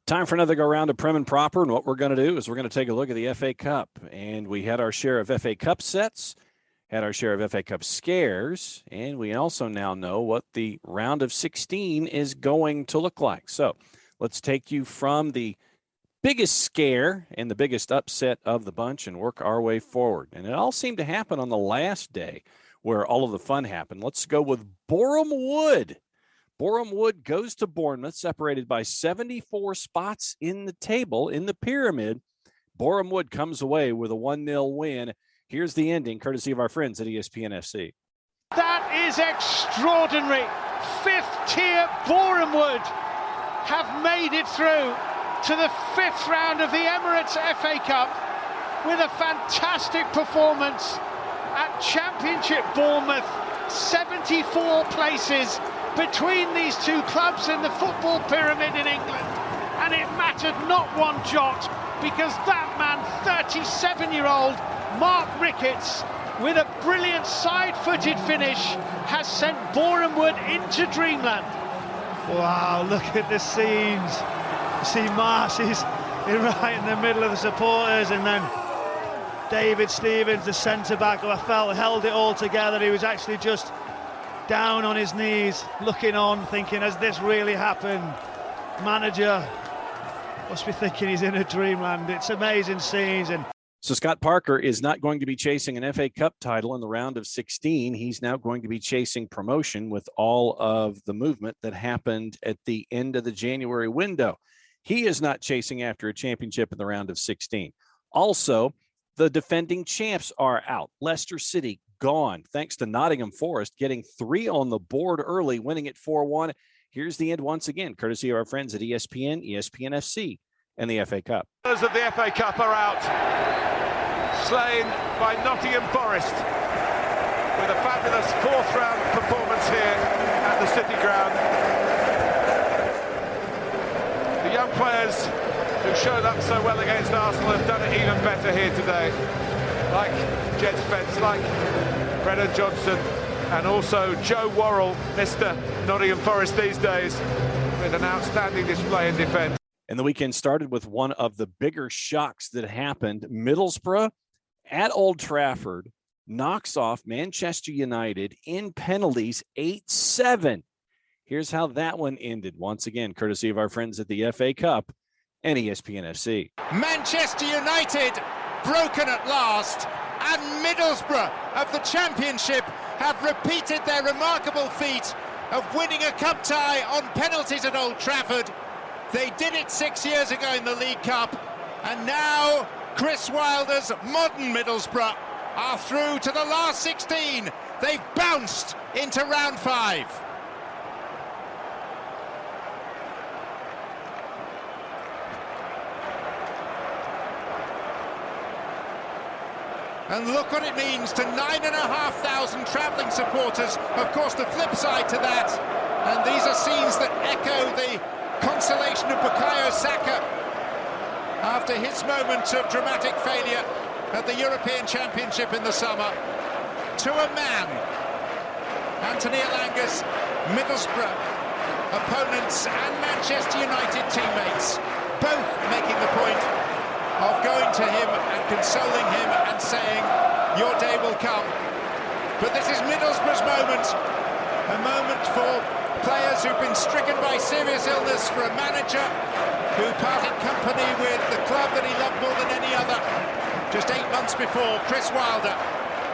Time for another go round of Prem and Proper, and what we're going to do is we're going to take a look at the FA Cup. And we had our share of FA Cupsets, had our share of FA Cup scares, and we also now know what the round of 16 is going to look like. So let's take you from the biggest scare and the biggest upset of the bunch and work our way forward. And it all seemed to happen on the last day where all of the fun happened. Let's go with Boreham Wood. Boreham Wood goes to Bournemouth, separated by 74 spots in the table, in the pyramid. Boreham Wood comes away with a 1-0 win. Here's the ending, courtesy of our friends at ESPN FC. That is extraordinary. Fifth tier Boreham Wood have made it through to the fifth round of the Emirates FA Cup with a fantastic performance at Championship Bournemouth. 74 places between these two clubs in the football pyramid in England, and it mattered not one jot because that man, 37-year-old Mark Ricketts, with a brilliant side-footed finish, has sent Boreham Wood into dreamland. Wow, look at the scenes. You see Marcy's right in the middle of the supporters, and then David Stevens, the centre-back, who I felt held it all together. He was actually just down on his knees, looking on, thinking, has this really happened? Manager must be thinking he's in a dreamland. It's amazing scenes. And so Scott Parker is not going to be chasing an FA Cup title in the round of 16. He's now going to be chasing promotion with all of the movement that happened at the end of the January window. He is not chasing after a championship in the round of 16. Also, the defending champs are out. Leicester City gone, thanks to Nottingham Forest getting 3 on the board early, winning it 4-1. Here's the end once again, courtesy of our friends at ESPN, ESPN FC, and the FA Cup. Of the FA Cup are out, slain by Nottingham Forest, with a fabulous fourth round performance here at the City Ground. The young players who showed up so well against Arsenal have done it even better here today, like Jed Spence, like Brennan Johnson, and also Joe Worrell, Mr. Nottingham Forest these days, with an outstanding display in defence. And the weekend started with one of the bigger shocks that happened. Middlesbrough at Old Trafford knocks off Manchester United in penalties 8-7. Here's how that one ended, once again, courtesy of our friends at the FA Cup and ESPN FC. Manchester United broken at last, and Middlesbrough of the Championship have repeated their remarkable feat of winning a cup tie on penalties at Old Trafford. They did it 6 years ago in the League Cup, and now Chris Wilder's modern Middlesbrough are through to the last 16. They've bounced into round 5. And look what it means to 9,500 travelling supporters. Of course, the flip side to that, and these are scenes that echo the consolation of Bukayo Saka after his moment of dramatic failure at the European Championship in the summer. To a man, Anthony Elanga's Middlesbrough opponents and Manchester United teammates both making the point of going to him and consoling him and saying, your day will come. But this is Middlesbrough's moment, a moment for players who've been stricken by serious illness, for a manager who parted company with the club that he loved more than any other just 8 months before, Chris Wilder,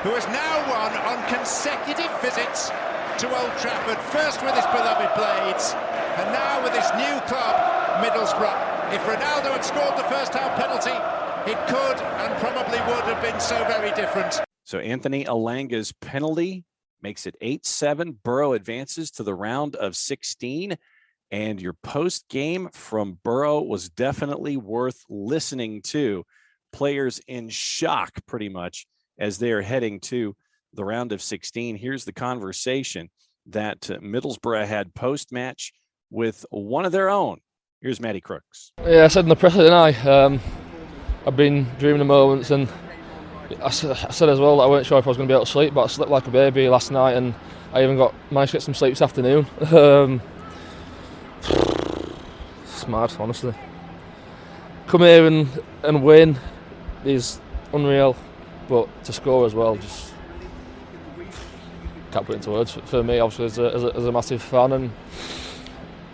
who has now won on consecutive visits to Old Trafford, first with his beloved Blades, and now with his new club, Middlesbrough. If Ronaldo had scored the first half penalty, it could and probably would have been so very different. So Anthony Elanga's penalty makes it 8-7. Borough advances to the round of 16. And your post game from Borough was definitely worth listening to. Players in shock pretty much as they're heading to the round of 16. Here's the conversation that Middlesbrough had post-match with one of their own. Here's Matty Crooks. Yeah, I said in the presser, didn't I? I've been dreaming of moments, and I said as well that I weren't sure if I was going to be able to sleep, but I slept like a baby last night, and I even managed to get some sleep this afternoon. It's mad, honestly. come here and win is unreal, but to score as well, just can't put it into words for me, obviously, as a massive fan. And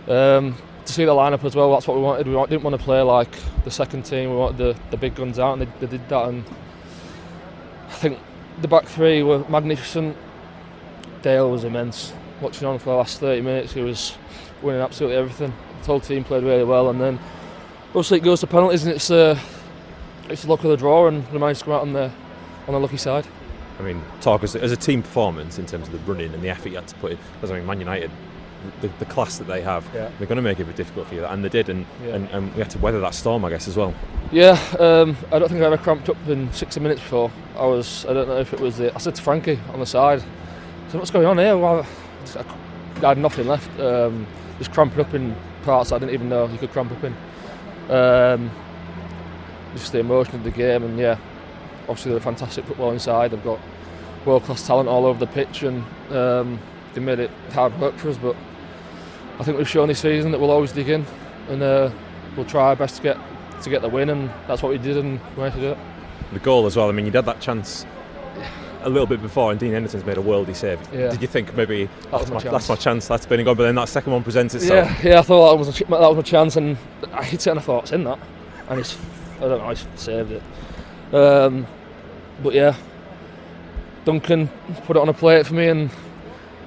to see the lineup as well, that's what we wanted. We didn't want to play like the second team, we wanted the big guns out, and they did that. And I think the back three were magnificent. Dale was immense. Watching on for the last 30 minutes, he was winning absolutely everything. The whole team played really well, and then obviously it goes to penalties, and it's the luck of the draw, and we managed to come out on the lucky side. I mean, talk as a team performance in terms of the running and the effort you had to put in. Because I mean, Man United, the class that they have, they're going to make it a bit difficult for you, and they did, and we had to weather that storm, I guess, as well. Yeah, I don't think I ever cramped up in 60 minutes before. I don't know if it was I said to Frankie on the side, I said, what's going on here? Well, I had nothing left. Just cramping up in parts I didn't even know you could cramp up in. Just the emotion of the game, and obviously they're a fantastic football inside. They've got world-class talent all over the pitch, and they made it hard work for us, but I think we've shown this season that we'll always dig in, and we'll try our best to get the win, and that's what we did, and we had to do it. The goal as well, I mean, you'd had that chance a little bit before, and Dean Henderson's made a worldie save. Did you think maybe that's my chance, that's been gone, but then that second one presents itself? Yeah, I thought that was my chance, and I hit it and I thought, it's in that, and he's saved it. But yeah, Duncan put it on a plate for me, and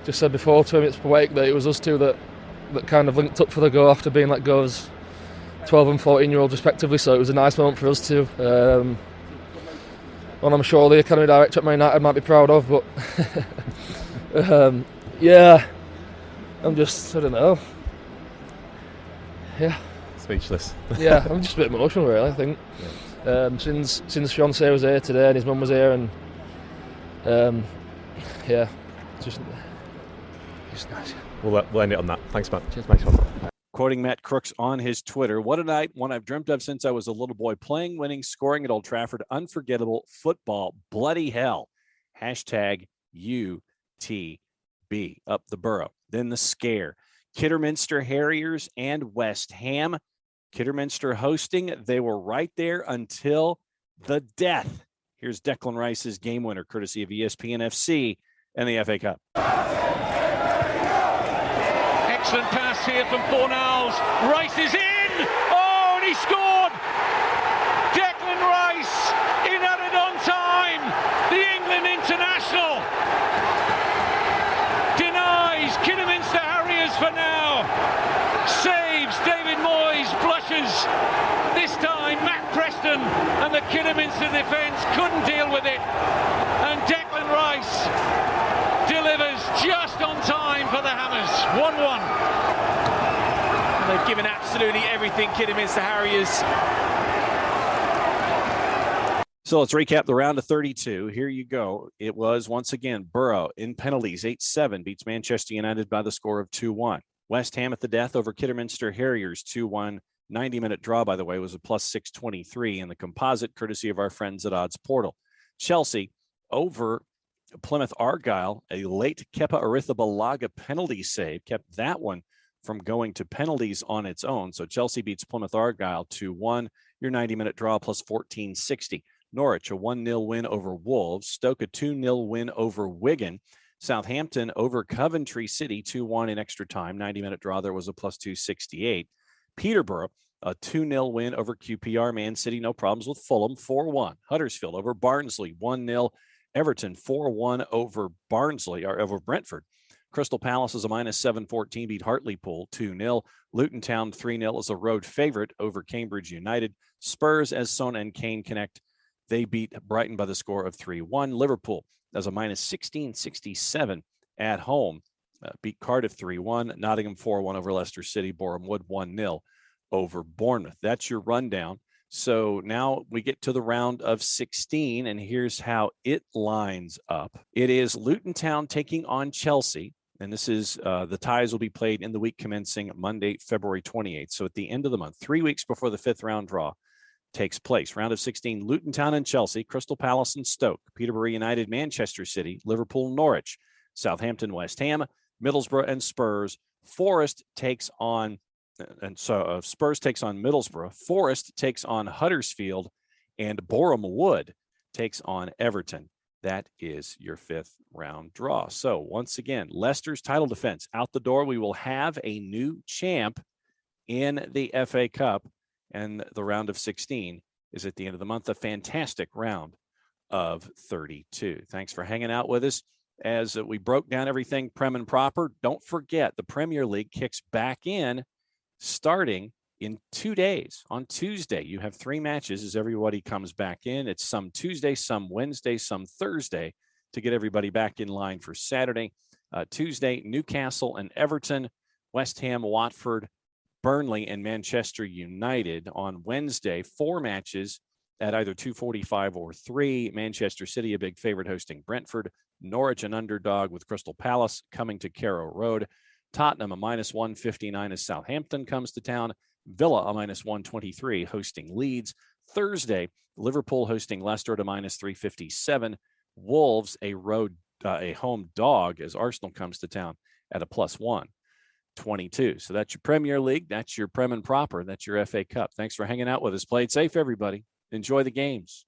just said before 2 minutes poetic that it was us two that kind of linked up for the goal after being let go as 12 and 14-year-olds respectively, so it was a nice moment for us too. One I'm sure the academy director at Man United might be proud of, but I'm just, I don't know. Yeah. Speechless. Yeah, I'm just a bit emotional really, I think. Since Fiancé was here today and his mum was here, and just nice. We'll end it on that. Thanks, Matt. Cheers. Thanks, man. Quoting Matt Crooks on his Twitter, what a night, one I've dreamt of since I was a little boy, playing, winning, scoring at Old Trafford, unforgettable football, bloody hell. Hashtag UTB, up the borough. Then the scare. Kidderminster Harriers and West Ham. Kidderminster hosting. They were right there until the death. Here's Declan Rice's game winner, courtesy of ESPN FC and the FA Cup. Excellent pass here from Fornals. Rice is in! Oh, and he scored! Declan Rice in at it on time. The England international denies Kidderminster Harriers for now. Saves David Moyes, blushes. This time Matt Preston and the Kidderminster defence couldn't deal with it. And Declan Rice delivers just on time for the Hammers. 1-1. They've given absolutely everything, Kidderminster Harriers. So let's recap the round of 32. Here you go. It was once again Borough in penalties, 8-7, beats Manchester United by the score of 2-1. West Ham at the death over Kidderminster Harriers, 2-1. 90-minute draw, by the way, was a plus 623 in the composite, courtesy of our friends at Odds Portal. Chelsea over Plymouth Argyle, a late Kepa Arrizabalaga penalty save, kept that one from going to penalties on its own. So Chelsea beats Plymouth Argyle 2-1. Your 90-minute draw plus 1460. Norwich, a 1-0 win over Wolves. Stoke, a 2-0 win over Wigan. Southampton over Coventry City, 2-1 in extra time. 90-minute draw, there was a plus 268. Peterborough, a 2-0 win over QPR. Man City, no problems with Fulham, 4-1. Huddersfield over Barnsley, 1-0. Everton, 4-1 over Barnsley, or over Brentford. Crystal Palace is a minus 714, beat Hartlepool 2-0. Luton Town 3-0 is a road favorite over Cambridge United. Spurs, as Son and Kane connect, they beat Brighton by the score of 3-1. Liverpool as a minus 1667 at home, beat Cardiff 3-1. Nottingham 4-1 over Leicester City. Boreham Wood 1-0 over Bournemouth. That's your rundown. So now we get to the round of 16, and here's how it lines up. It is Luton Town taking on Chelsea. And this is the ties will be played in the week commencing Monday, February 28th. So at the end of the month, 3 weeks before the fifth round draw takes place. Round of 16, Luton Town and Chelsea, Crystal Palace and Stoke, Peterborough United, Manchester City, Liverpool, Norwich, Southampton, West Ham, Middlesbrough and Spurs. Forest takes on And so Spurs takes on Middlesbrough, Forest takes on Huddersfield, and Boreham Wood takes on Everton. That is your 5th round draw. So once again, Leicester's title defense out the door. We will have a new champ in the FA Cup, and the round of 16 is at the end of the month. A fantastic round of 32. Thanks for hanging out with us as we broke down everything Prem and proper. Don't forget, the Premier League kicks back in starting in 2 days. On Tuesday, you have 3 matches as everybody comes back in. It's some Tuesday, some Wednesday, some Thursday to get everybody back in line for Saturday. Tuesday, Newcastle and Everton, West Ham, Watford, Burnley, and Manchester United. On Wednesday, 4 matches at either 2:45 or 3. Manchester City, a big favorite, hosting Brentford. Norwich, an underdog with Crystal Palace coming to Carrow Road. Tottenham, a -159 as Southampton comes to town. Villa, a -123 hosting Leeds. Thursday, Liverpool hosting Leicester at a -357. Wolves, a home dog as Arsenal comes to town at a +122. So that's your Premier League. That's your Prem and proper. That's your FA Cup. Thanks for hanging out with us. Play it safe, everybody. Enjoy the games.